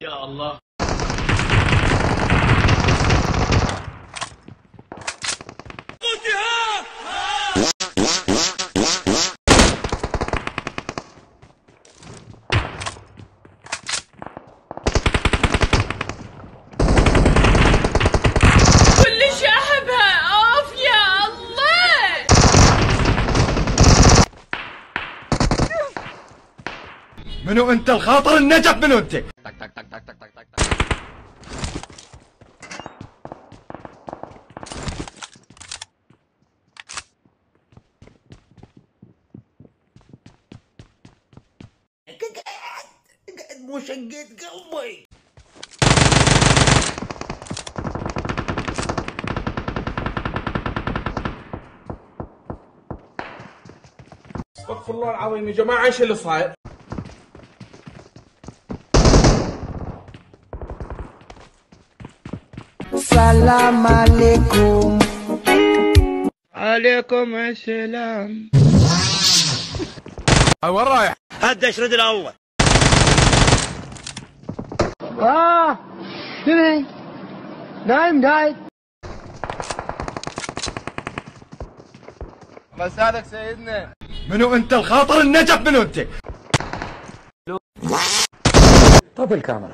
يا الله. كل شعبها اوف يا الله. منو انت الخاطر النجف؟ منو انت؟ تك تك تك تك تك تك تك. قاعد مشقت قلبي. استغفر الله العظيم يا جماعة، ايش اللي صاير؟ السلام عليكم. عليكم السلام. وين رايح؟ هدى اشرد الاول. شنو؟ نايم دايت. الله يسعدك سيدنا. منو انت الخاطر النجف؟ منو انت؟ طب الكاميرا.